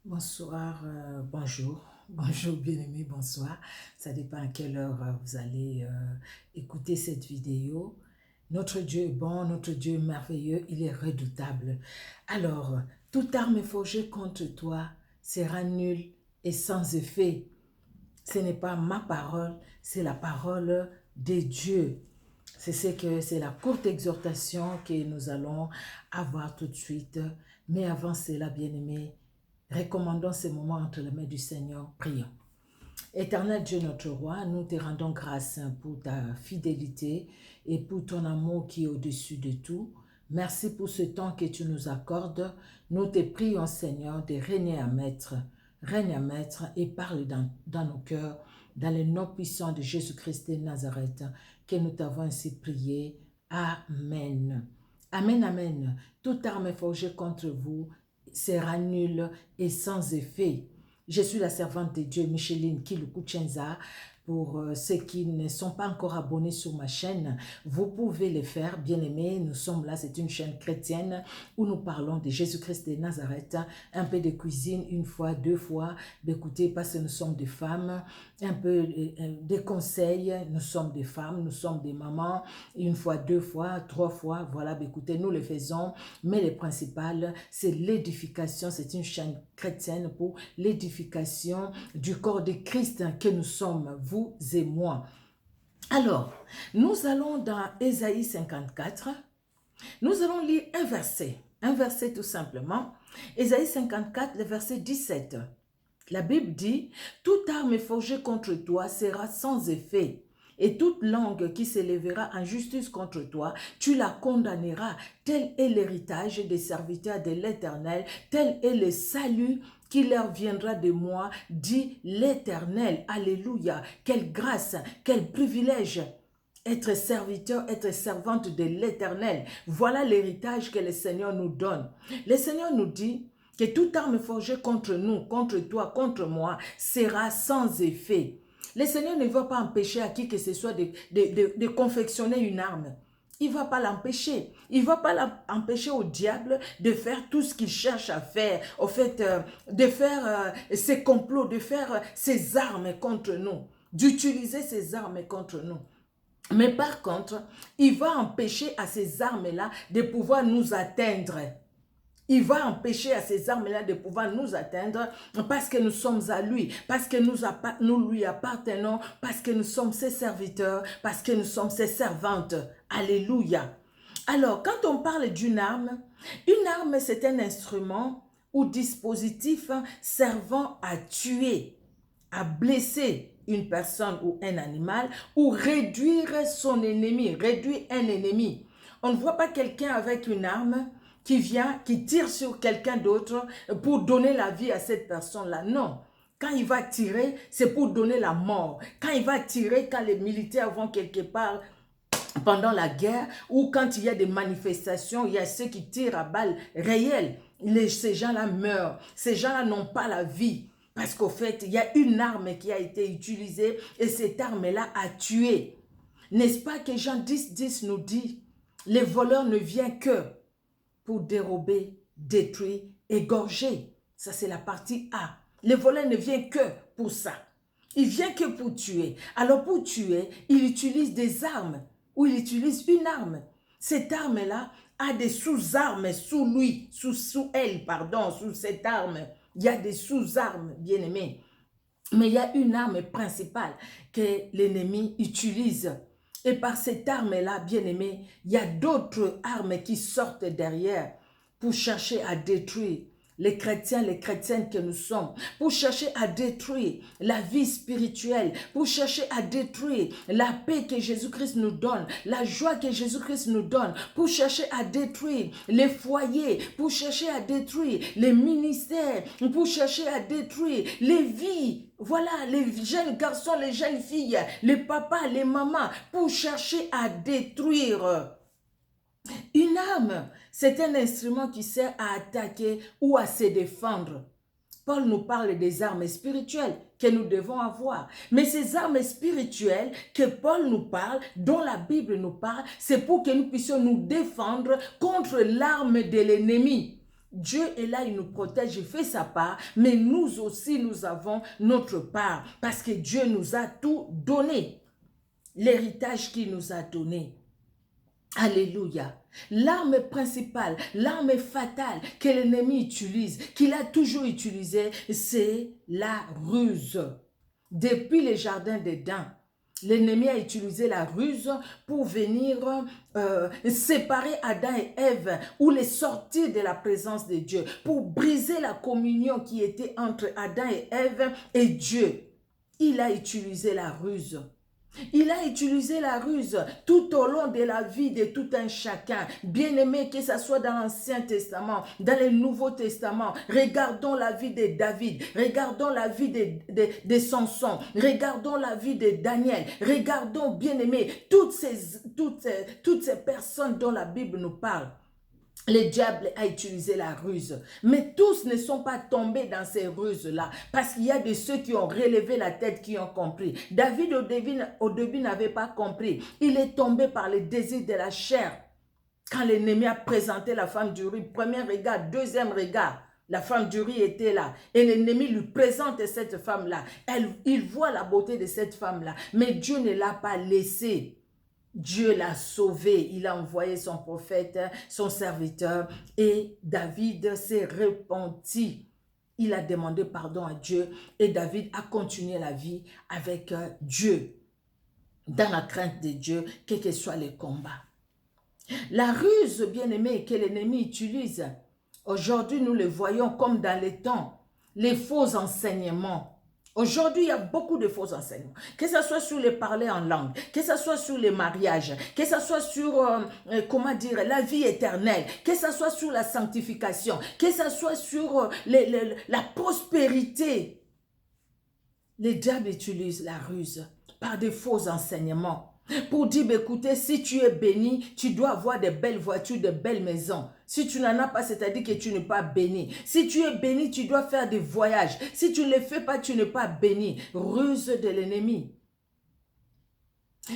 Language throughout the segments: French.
Bonsoir, bonjour, bonjour bien-aimé, bonsoir. Ça dépend à quelle heure vous allez écouter cette vidéo. Notre Dieu est bon, notre Dieu est merveilleux, il est redoutable. Alors, toute arme forgée contre toi sera nulle et sans effet. Ce n'est pas ma parole, c'est la parole de Dieu. C'est la courte exhortation que nous allons avoir tout de suite. Mais avant cela, bien-aimé, recommandons ces moments entre les mains du Seigneur. Prions. Éternel Dieu notre roi, nous te rendons grâce pour ta fidélité et pour ton amour qui est au-dessus de tout. Merci pour ce temps que tu nous accordes. Nous te prions, Seigneur, de régner à maître. Règne à maître et parle dans nos cœurs, dans le nom puissant de Jésus-Christ de Nazareth, que nous t'avons ainsi prié. Amen. Amen, amen. Toute arme forgée contre vous sera nulle et sans effet. Je suis la servante de Dieu, Micheline Kilukuchenza. Pour ceux qui ne sont pas encore abonnés sur ma chaîne, vous pouvez le faire, bien aimés. Nous sommes là, c'est une chaîne chrétienne où nous parlons de Jésus-Christ de Nazareth, un peu de cuisine, une fois, deux fois, d'écouter parce que nous sommes des femmes, un peu des conseils, nous sommes des femmes, nous sommes des mamans, une fois, deux fois, trois fois, voilà, écoutez, nous le faisons, mais le principal, c'est l'édification, c'est une chaîne chrétienne pour l'édification du corps de Christ que nous sommes, vous et moi. Alors, nous allons dans Ésaïe 54, nous allons lire un verset tout simplement, Ésaïe 54, le verset 17. La Bible dit, « Toute arme forgée contre toi sera sans effet, et toute langue qui s'élèvera en justice contre toi, tu la condamneras. Tel est l'héritage des serviteurs de l'Éternel, tel est le salut qui leur viendra de moi, dit l'Éternel. » Alléluia. Quelle grâce, quel privilège. Être serviteur, être servante de l'Éternel. Voilà l'héritage que le Seigneur nous donne. Le Seigneur nous dit que toute arme forgée contre nous, contre toi, contre moi, sera sans effet. Le Seigneur ne va pas empêcher à qui que ce soit de confectionner une arme. Il ne va pas l'empêcher. Il ne va pas empêcher au diable de faire tout ce qu'il cherche à faire. Au fait, de faire ses complots, de faire ses armes contre nous. D'utiliser ses armes contre nous. Mais par contre, il va empêcher à ces armes-là de pouvoir nous atteindre. Il va empêcher à ces armes-là de pouvoir nous atteindre parce que nous sommes à lui, parce que nous lui appartenons, parce que nous sommes ses serviteurs, parce que nous sommes ses servantes. Alléluia. Alors, quand on parle une arme c'est un instrument ou dispositif servant à tuer, à blesser une personne ou un animal ou réduire son ennemi, réduire un ennemi. On ne voit pas quelqu'un avec une arme qui vient, qui tire sur quelqu'un d'autre pour donner la vie à cette personne-là. Non. Quand il va tirer, c'est pour donner la mort. Quand il va tirer, quand les militaires vont quelque part pendant la guerre ou quand il y a des manifestations, il y a ceux qui tirent à balles réelles. Ces gens-là meurent. Ces gens-là n'ont pas la vie. Parce qu'au fait, il y a une arme qui a été utilisée et cette arme-là a tué. N'est-ce pas que Jean 10 nous dit, les voleurs ne viennent que pour dérober, détruire, égorger. Ça, c'est la partie A. Les voleurs ne viennent que pour ça. Il vient que pour tuer. Alors, pour tuer, il utilise des armes ou il utilise une arme. Cette arme-là a des sous-armes sous lui, sous elle, pardon, sous cette arme. Il y a des sous-armes, bien aimés. Mais il y a une arme principale que l'ennemi utilise. Et par cette arme-là, bien aimé, il y a d'autres armes qui sortent derrière pour chercher à détruire les chrétiens, les chrétiennes que nous sommes, pour chercher à détruire la vie spirituelle, pour chercher à détruire la paix que Jésus-Christ nous donne, la joie que Jésus-Christ nous donne, pour chercher à détruire les foyers, pour chercher à détruire les ministères, pour chercher à détruire les vies. Voilà, les jeunes garçons, les jeunes filles, les papas, les mamans, pour chercher à détruire. Une arme, c'est un instrument qui sert à attaquer ou à se défendre. Paul nous parle des armes spirituelles que nous devons avoir. Mais ces armes spirituelles que Paul nous parle, dont la Bible nous parle, c'est pour que nous puissions nous défendre contre l'arme de l'ennemi. Dieu est là, il nous protège, il fait sa part, mais nous aussi, nous avons notre part, parce que Dieu nous a tout donné, l'héritage qu'il nous a donné. Alléluia. L'arme principale, l'arme fatale que l'ennemi utilise, qu'il a toujours utilisée, c'est la ruse. Depuis le jardin d'Éden, l'ennemi a utilisé la ruse pour venir séparer Adam et Ève ou les sortir de la présence de Dieu, pour briser la communion qui était entre Adam et Ève et Dieu. Il a utilisé la ruse. Il a utilisé la ruse tout au long de la vie de tout un chacun. Bien-aimé, que ce soit dans l'Ancien Testament, dans le Nouveau Testament, regardons la vie de David, regardons la vie de Samson, regardons la vie de Daniel, regardons, bien-aimé, toutes ces personnes dont la Bible nous parle. Le diable a utilisé la ruse. Mais tous ne sont pas tombés dans ces ruses-là. Parce qu'il y a de ceux qui ont relevé la tête, qui ont compris. David, au début n'avait pas compris. Il est tombé par le désir de la chair. Quand l'ennemi a présenté la femme d'Uri, premier regard, deuxième regard, la femme d'Uri était là. Et l'ennemi lui présente cette femme-là. Il voit la beauté de cette femme-là. Mais Dieu ne l'a pas laissée. Dieu l'a sauvé, il a envoyé son prophète, son serviteur, et David s'est repenti. Il a demandé pardon à Dieu et David a continué la vie avec Dieu, dans la crainte de Dieu, quels que soient les combats. La ruse, bien-aimée, que l'ennemi utilise, aujourd'hui nous le voyons comme dans les temps, les faux enseignements. Aujourd'hui, il y a beaucoup de faux enseignements, que ce soit sur les parler en langue, que ce soit sur les mariages, que ce soit sur, comment dire, la vie éternelle, que ce soit sur la sanctification, que ce soit sur la prospérité. Le diable utilise la ruse par des faux enseignements pour dire, écoutez, si tu es béni, tu dois avoir de belles voitures, de belles maisons. Si tu n'en as pas, c'est-à-dire que tu n'es pas béni. Si tu es béni, tu dois faire des voyages. Si tu ne les fais pas, tu n'es pas béni. Ruse de l'ennemi.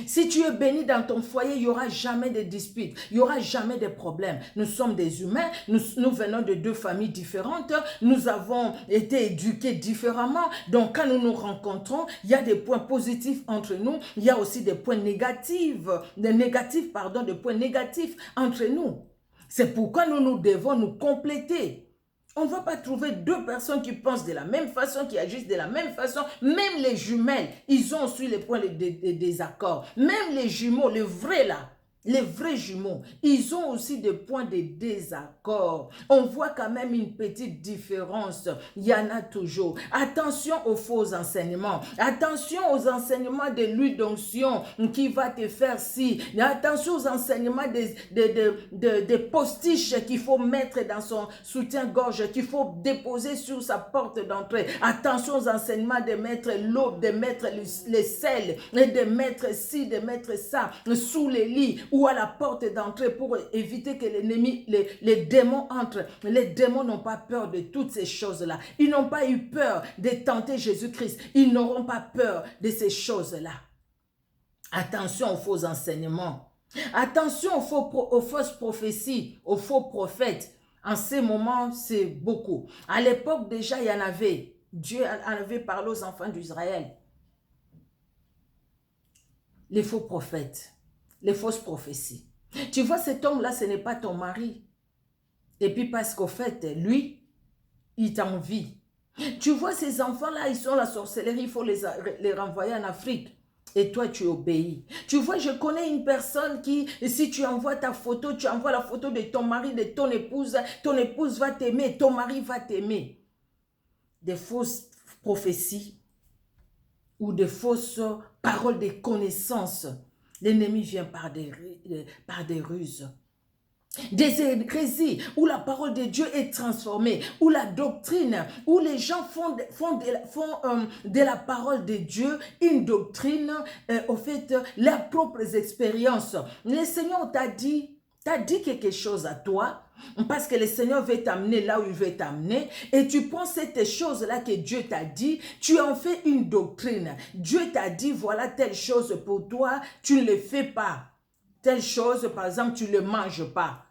Si tu es béni dans ton foyer, il n'y aura jamais de disputes, il n'y aura jamais de problèmes. Nous sommes des humains, nous venons de deux familles différentes, nous avons été éduqués différemment. Donc quand nous nous rencontrons, il y a des points positifs entre nous, il y a aussi des points négatifs, des points négatifs entre nous. C'est pourquoi nous devons nous compléter. On ne va pas trouver deux personnes qui pensent de la même façon, qui agissent de la même façon. Même les jumelles, ils ont aussi les points de désaccord. Même les jumeaux, les vrais là, les vrais jumeaux, ils ont aussi des points de désaccord. On voit quand même une petite différence. Il y en a toujours. Attention aux faux enseignements. Attention aux enseignements de l'huile d'onction qui va te faire ci. Attention aux enseignements des postiches qu'il faut mettre dans son soutien-gorge, qu'il faut déposer sur sa porte d'entrée. Attention aux enseignements de mettre l'eau, de mettre les sels, et de mettre ci, de mettre ça sous les lits ou à la porte d'entrée pour éviter que l'ennemi, les démons entrent. Les démons n'ont pas peur de toutes ces choses-là. Ils n'ont pas eu peur de tenter Jésus-Christ. Ils n'auront pas peur de ces choses-là. Attention aux faux enseignements. Attention aux fausses prophéties, aux faux prophètes. En ces moments, c'est beaucoup. À l'époque, déjà, il y en avait. Dieu en avait parlé aux enfants d'Israël. Les faux prophètes. Les fausses prophéties. Tu vois, cet homme-là, ce n'est pas ton mari. Et puis parce qu'au fait, lui, il t'envie. Tu vois, ces enfants-là, ils sont la sorcellerie, il faut les renvoyer en Afrique. Et toi, tu obéis. Tu vois, je connais une personne qui, si tu envoies ta photo, tu envoies la photo de ton mari, de ton épouse va t'aimer, ton mari va t'aimer. Des fausses prophéties ou des fausses paroles de connaissances. L'ennemi vient par des ruses. Des hérésies où la parole de Dieu est transformée, où la doctrine, où les gens font de la parole de Dieu une doctrine, au fait, leurs propres expériences. Le Seigneur t'a dit quelque chose à toi, parce que le Seigneur veut t'amener là où il veut t'amener, et tu prends cette chose-là que Dieu t'a dit, tu en fais une doctrine. Dieu t'a dit, voilà telle chose pour toi, tu ne le fais pas. Telle chose, par exemple, tu ne le manges pas.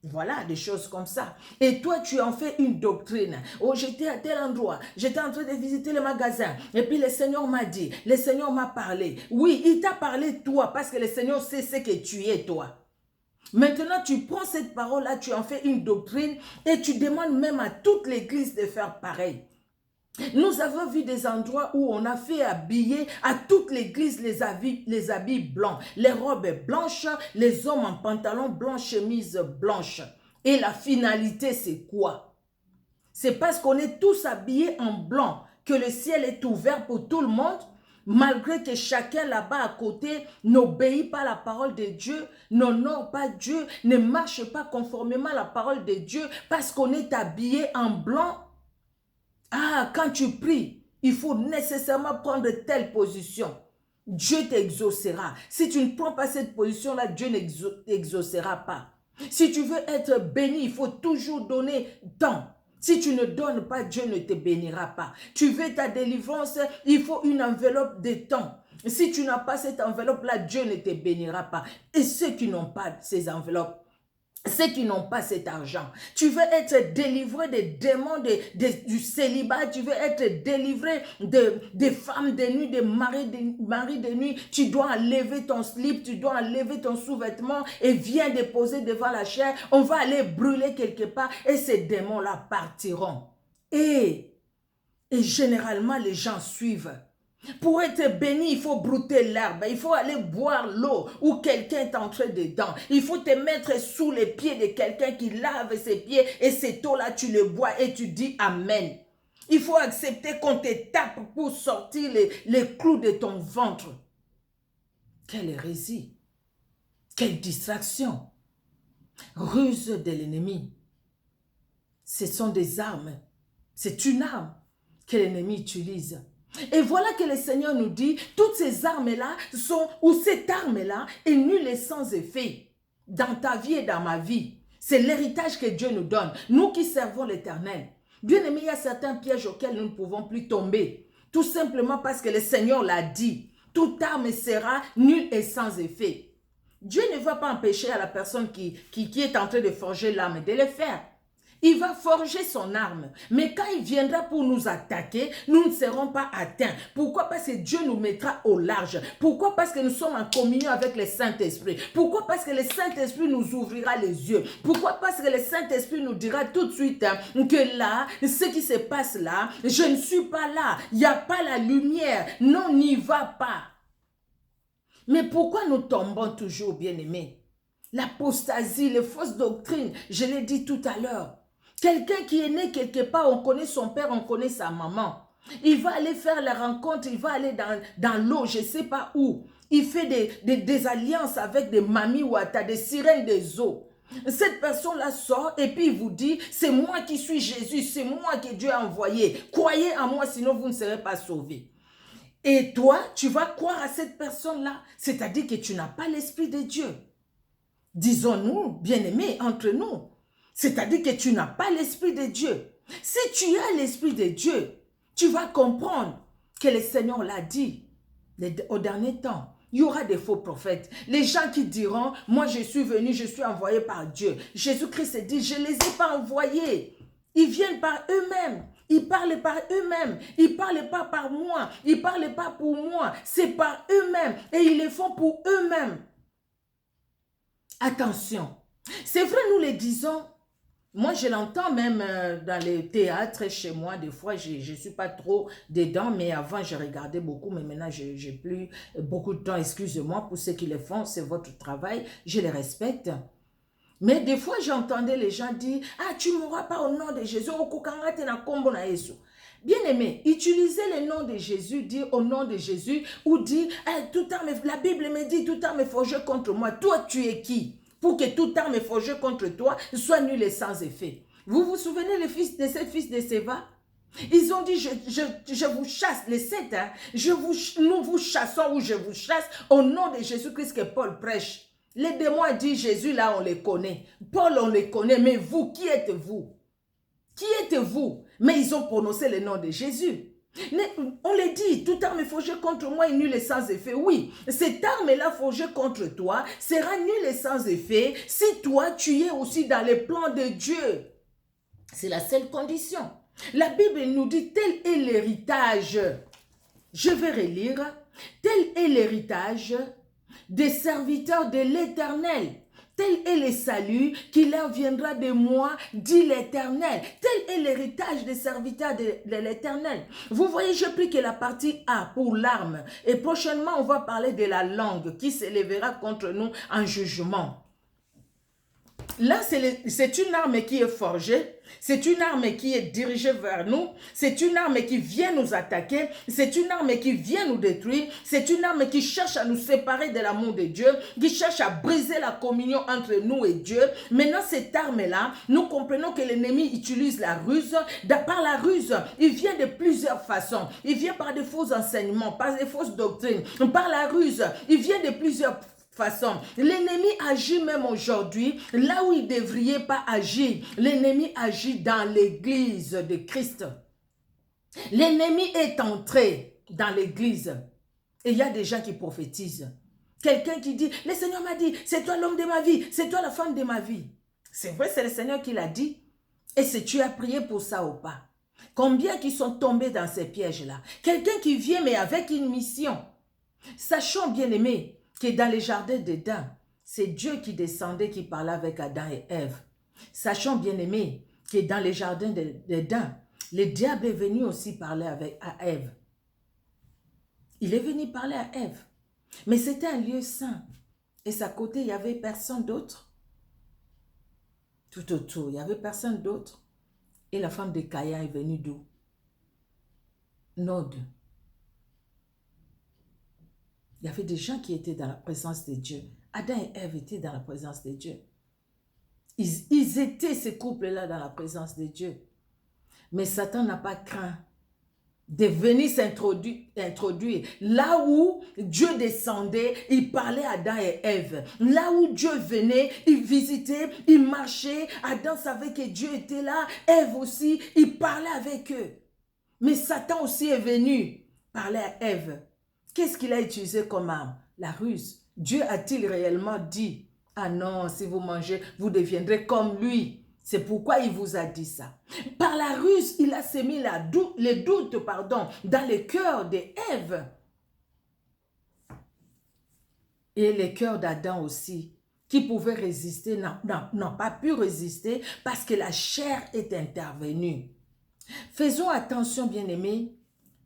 Voilà, des choses comme ça. Et toi, tu en fais une doctrine. Oh, j'étais à tel endroit, j'étais en train de visiter le magasin. Et puis le Seigneur m'a dit, le Seigneur m'a parlé. Oui, il t'a parlé toi, parce que le Seigneur sait ce que tu es toi. Maintenant, tu prends cette parole-là, tu en fais une doctrine et tu demandes même à toute l'église de faire pareil. Nous avons vu des endroits où on a fait habiller à toute l'église les habits blancs, les robes blanches, les hommes en pantalon blanc, chemise blanche. Et la finalité, c'est quoi? C'est parce qu'on est tous habillés en blanc que le ciel est ouvert pour tout le monde, malgré que chacun là-bas à côté n'obéit pas à la parole de Dieu, n'honore pas Dieu, ne marche pas conformément à la parole de Dieu, parce qu'on est habillé en blanc. Ah, quand tu pries, il faut nécessairement prendre telle position. Dieu t'exaucera. Si tu ne prends pas cette position-là, Dieu n'exaucera pas. Si tu veux être béni, il faut toujours donner tant. Si tu ne donnes pas, Dieu ne te bénira pas. Tu veux ta délivrance, il faut une enveloppe de temps. Si tu n'as pas cette enveloppe-là, Dieu ne te bénira pas. Et ceux qui n'ont pas ces enveloppes, ceux qui n'ont pas cet argent, tu veux être délivré des démons du célibat, tu veux être délivré des femmes de nuit, des maris de nuit, tu dois enlever ton slip, tu dois enlever ton sous-vêtement et viens déposer devant la chair, on va aller brûler quelque part et ces démons-là partiront. Et généralement les gens suivent. Pour être béni, il faut brouter l'herbe, il faut aller boire l'eau où quelqu'un est entré dedans. Il faut te mettre sous les pieds de quelqu'un qui lave ses pieds et cette eau-là, tu le bois et tu dis Amen. Il faut accepter qu'on te tape pour sortir les clous de ton ventre. Quelle hérésie! Quelle distraction! Ruse de l'ennemi. Ce sont des armes. C'est une arme que l'ennemi utilise. Et voilà que le Seigneur nous dit, toutes ces armes-là sont, ou cette arme-là est nulle et sans effet dans ta vie et dans ma vie. C'est l'héritage que Dieu nous donne, nous qui servons l'Éternel. Bien aimé, il y a certains pièges auxquels nous ne pouvons plus tomber, tout simplement parce que le Seigneur l'a dit. Toute arme sera nulle et sans effet. Dieu ne va pas empêcher à la personne qui est en train de forger l'arme de le faire. Il va forger son arme. Mais quand il viendra pour nous attaquer, nous ne serons pas atteints. Pourquoi? Parce que Dieu nous mettra au large. Pourquoi? Parce que nous sommes en communion avec le Saint-Esprit. Pourquoi? Parce que le Saint-Esprit nous ouvrira les yeux. Pourquoi? Parce que le Saint-Esprit nous dira tout de suite que là, ce qui se passe là, je ne suis pas là. Il n'y a pas la lumière. Non, n'y va pas. Mais pourquoi nous tombons toujours, bien-aimés? L'apostasie, les fausses doctrines, je l'ai dit tout à l'heure. Quelqu'un qui est né quelque part, on connaît son père, on connaît sa maman. Il va aller faire la rencontre, il va aller dans l'eau, je ne sais pas où. Il fait des alliances avec des mamies ou des sirènes des eaux. Cette personne-là sort et puis il vous dit, c'est moi qui suis Jésus, c'est moi que Dieu a envoyé. Croyez en moi, sinon vous ne serez pas sauvés. Et toi, tu vas croire à cette personne-là, c'est-à-dire que tu n'as pas l'Esprit de Dieu. Disons-nous, bien-aimés, entre nous. C'est-à-dire que tu n'as pas l'Esprit de Dieu. Si tu as l'Esprit de Dieu, tu vas comprendre que le Seigneur l'a dit au dernier temps. Il y aura des faux prophètes. Les gens qui diront, moi je suis venu, je suis envoyé par Dieu. Jésus-Christ dit, je ne les ai pas envoyés. Ils viennent par eux-mêmes. Ils parlent par eux-mêmes. Ils ne parlent pas par moi. Ils ne parlent pas pour moi. C'est par eux-mêmes. Et ils le font pour eux-mêmes. Attention. C'est vrai, nous les disons. Moi, je l'entends même dans les théâtres chez moi. Des fois, je ne suis pas trop dedans, mais avant, je regardais beaucoup. Mais maintenant, je n'ai plus beaucoup de temps. Excusez-moi pour ceux qui le font. C'est votre travail. Je les respecte. Mais des fois, j'entendais les gens dire, « Ah, tu ne mourras pas au nom de Jésus. » Bien aimé, utilisez le nom de Jésus, dire au nom de Jésus, ou dire, tout arme, la Bible me dit, tout arme forgée contre moi. Toi, tu es qui? Pour que toute arme forgée contre toi soit nulle et sans effet. Vous vous souvenez les fils de sept fils de Séva? Ils ont dit, je vous chasse, les sept, hein, nous vous chassons ou je vous chasse au nom de Jésus-Christ que Paul prêche. Les démons ont dit, Jésus là, on les connaît. Paul, on les connaît, mais vous, qui êtes-vous? Qui êtes-vous? Mais ils ont prononcé le nom de Jésus. On le dit, toute arme forgée contre moi est nulle et sans effet. Oui, cette arme-là forgée contre toi sera nulle et sans effet si toi, tu es aussi dans les plans de Dieu. C'est la seule condition. La Bible nous dit, tel est l'héritage. Je vais relire. Tel est l'héritage des serviteurs de l'Éternel. Tel est le salut qui leur viendra de moi, dit l'Éternel. Tel est l'héritage des serviteurs de l'Éternel. Vous voyez, je prie que la partie A pour l'arme. Et prochainement, on va parler de la langue qui s'élèvera contre nous en jugement. Là, c'est une arme qui est forgée, c'est une arme qui est dirigée vers nous, c'est une arme qui vient nous attaquer, c'est une arme qui vient nous détruire, c'est une arme qui cherche à nous séparer de l'amour de Dieu, qui cherche à briser la communion entre nous et Dieu. Maintenant, cette arme-là, nous comprenons que l'ennemi utilise la ruse. Par la ruse, il vient de plusieurs façons. Il vient par des faux enseignements, par des fausses doctrines. Par la ruse, il vient de plusieurs façon. L'ennemi agit même aujourd'hui là où il ne devrait pas agir. L'ennemi agit dans l'église de Christ. L'ennemi est entré dans l'église. Et il y a des gens qui prophétisent. Quelqu'un qui dit, le Seigneur m'a dit, c'est toi l'homme de ma vie, c'est toi la femme de ma vie. C'est vrai, c'est le Seigneur qui l'a dit. Et si tu as prié pour ça ou pas? Combien qui sont tombés dans ces pièges-là? Quelqu'un qui vient mais avec une mission. Sachons, bien-aimés, que dans les jardins d'Éden, c'est Dieu qui descendait, qui parlait avec Adam et Ève. Sachons, bien-aimés, que dans les jardins d'Éden, le diable est venu aussi parler à Ève. Il est venu parler à Ève. Mais c'était un lieu saint. Et à côté, il n'y avait personne d'autre. Tout autour, il n'y avait personne d'autre. Et la femme de Caïn est venue d'où? Nod. Il y avait des gens qui étaient dans la présence de Dieu. Adam et Ève étaient dans la présence de Dieu. Ils étaient, ces couples-là, dans la présence de Dieu. Mais Satan n'a pas craint de venir s'introduire. Là où Dieu descendait, il parlait à Adam et Ève. Là où Dieu venait, il visitait, il marchait. Adam savait que Dieu était là. Ève aussi, il parlait avec eux. Mais Satan aussi est venu parler à Ève. Qu'est-ce qu'il a utilisé comme arme? La ruse. Dieu a-t-il réellement dit, ah non, si vous mangez, vous deviendrez comme lui. C'est pourquoi il vous a dit ça. Par la ruse, il a sémé les doutes dans le cœur d'Ève. Et le cœur d'Adam aussi, qui pouvait résister, n'ont pas pu résister parce que la chair est intervenue. Faisons attention, bien-aimés.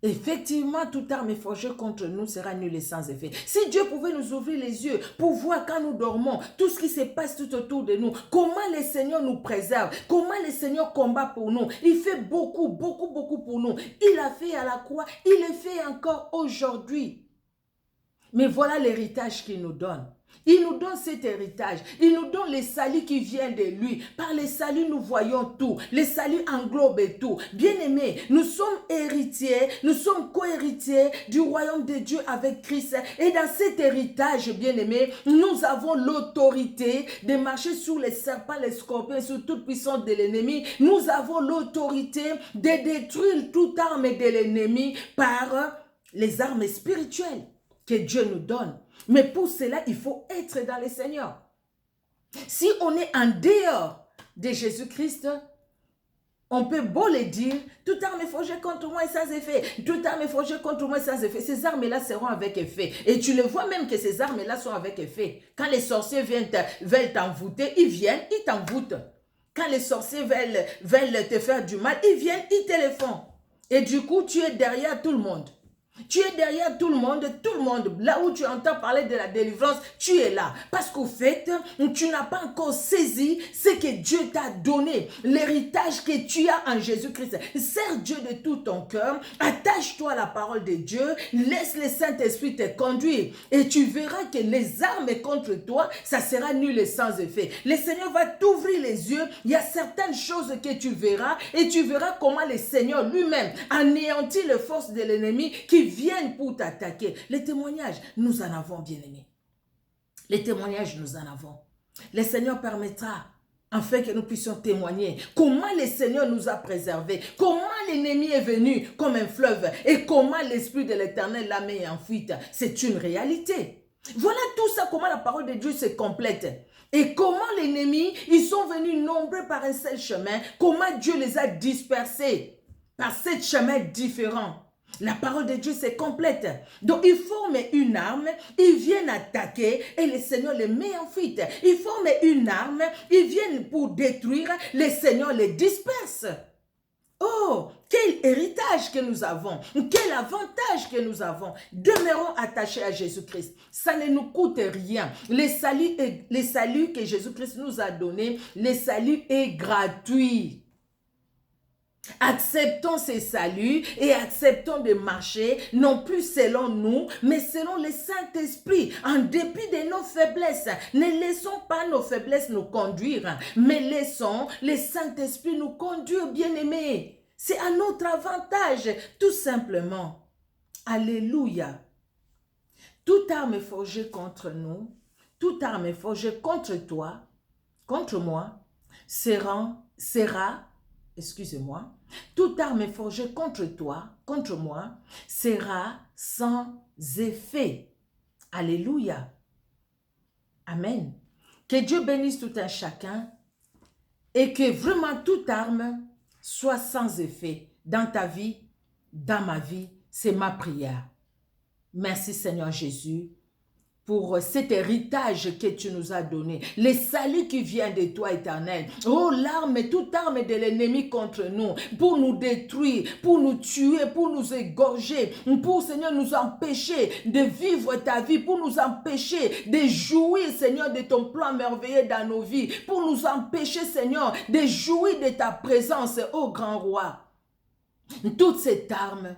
Effectivement, toute arme forgée contre nous sera nulle et sans effet. Si Dieu pouvait nous ouvrir les yeux pour voir quand nous dormons, tout ce qui se passe tout autour de nous, comment le Seigneur nous préserve, comment le Seigneur combat pour nous. Il fait beaucoup, beaucoup, beaucoup pour nous. Il a fait à la croix, il le fait encore aujourd'hui. Mais voilà l'héritage qu'il nous donne. Il nous donne cet héritage. Il nous donne les saluts qui viennent de lui. Par les saluts, nous voyons tout. Les saluts englobent tout. Bien-aimés, nous sommes héritiers, nous sommes co-héritiers du royaume de Dieu avec Christ. Et dans cet héritage, bien-aimés, nous avons l'autorité de marcher sur les serpents, les scorpions, sur toute puissance de l'ennemi. Nous avons l'autorité de détruire toute arme de l'ennemi par les armes spirituelles que Dieu nous donne. Mais pour cela, il faut être dans le Seigneur. Si on est en dehors de Jésus-Christ, on peut beau le dire, toute arme est forgée contre moi et sans effet. Toute arme est forgée contre moi et sans effet. Ces armes-là seront avec effet. Et tu le vois même que ces armes-là sont avec effet. Quand les sorciers veulent t'envoûter, ils t'envoûtent. Quand les sorciers veulent te faire du mal, ils viennent, ils te le font. Et du coup, tu es derrière tout le monde. Tu es derrière tout le monde, là où tu entends parler de la délivrance, tu es là. Parce qu'au fait, tu n'as pas encore saisi ce que Dieu t'a donné, l'héritage que tu as en Jésus-Christ. Sers Dieu de tout ton cœur, attache-toi à la parole de Dieu, laisse le Saint-Esprit te conduire et tu verras que les armes contre toi, ça sera nul et sans effet. Le Seigneur va t'ouvrir les yeux, il y a certaines choses que tu verras et tu verras comment le Seigneur lui-même anéantit les forces de l'ennemi qui viennent pour t'attaquer. Les témoignages, nous en avons, bien-aimés. Les témoignages, nous en avons. Le Seigneur permettra afin que nous puissions témoigner comment le Seigneur nous a préservés, comment l'ennemi est venu comme un fleuve et comment l'Esprit de l'Éternel l'a mis en fuite. C'est une réalité. Voilà tout ça, comment la parole de Dieu se complète. Et comment l'ennemi, ils sont venus nombreux par un seul chemin, comment Dieu les a dispersés par 7 chemins différents. La parole de Dieu, c'est complète. Donc, ils forment une arme, ils viennent attaquer et le Seigneur les met en fuite. Ils forment une arme, ils viennent pour détruire, le Seigneur les disperse. Oh, quel héritage que nous avons, quel avantage que nous avons. Demeurons attachés à Jésus-Christ. Ça ne nous coûte rien. Le salut que Jésus-Christ nous a donné, le salut est gratuit. Acceptons ces saluts et acceptons de marcher, non plus selon nous, mais selon le Saint-Esprit, en dépit de nos faiblesses. Ne laissons pas nos faiblesses nous conduire, mais laissons le Saint-Esprit nous conduire, bien-aimés. C'est à notre avantage, tout simplement. Alléluia. Toute arme forgée contre nous, toute arme forgée contre toi, contre moi, excusez-moi, toute arme forgée contre toi, contre moi, sera sans effet. Alléluia. Amen. Que Dieu bénisse tout un chacun et que vraiment toute arme soit sans effet dans ta vie, dans ma vie. C'est ma prière. Merci Seigneur Jésus pour cet héritage que tu nous as donné, le salut qui vient de toi, Éternel. Oh, l'arme, toute arme de l'ennemi contre nous, pour nous détruire, pour nous tuer, pour nous égorger, pour, Seigneur, nous empêcher de vivre ta vie, pour nous empêcher de jouir, Seigneur, de ton plan merveilleux dans nos vies, pour nous empêcher, Seigneur, de jouir de ta présence, ô grand roi. Toute cette arme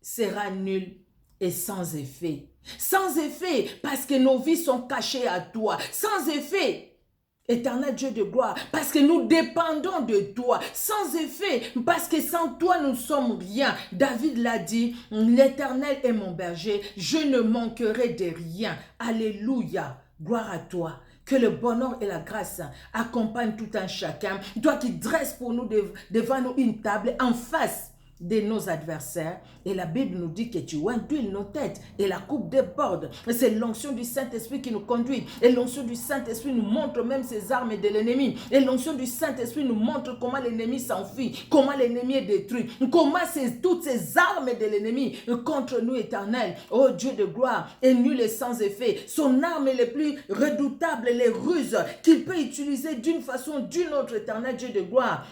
sera nulle et sans effet. Sans effet, parce que nos vies sont cachées à toi. Sans effet, éternel Dieu de gloire, parce que nous dépendons de toi. Sans effet, parce que sans toi, nous ne sommes rien. David l'a dit, l'Éternel est mon berger, je ne manquerai de rien. Alléluia, gloire à toi. Que le bonheur et la grâce accompagnent tout un chacun. Toi qui dresses pour nous devant nous une table en face de nos adversaires. Et la Bible nous dit que tu induis nos têtes et la coupe déborde. C'est l'onction du Saint-Esprit qui nous conduit. Et l'onction du Saint-Esprit nous montre même ces armes de l'ennemi. Et l'onction du Saint-Esprit nous montre comment l'ennemi s'enfuit, comment l'ennemi est détruit, comment toutes ces armes de l'ennemi contre nous, éternel, oh Dieu de gloire, est nul et sans effet. Son arme est le plus redoutable, les ruses qu'il peut utiliser d'une façon ou d'une autre, éternel Dieu de gloire.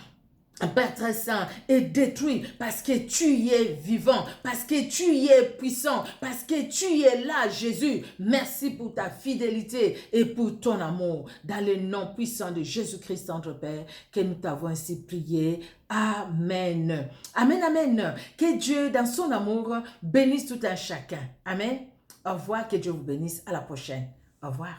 Père très saint, est détruit parce que tu y es vivant, parce que tu y es puissant, parce que tu y es là, Jésus. Merci pour ta fidélité et pour ton amour. Dans le nom puissant de Jésus-Christ, notre Père, que nous t'avons ainsi prié. Amen. Amen, amen. Que Dieu, dans son amour, bénisse tout un chacun. Amen. Au revoir, que Dieu vous bénisse. À la prochaine. Au revoir.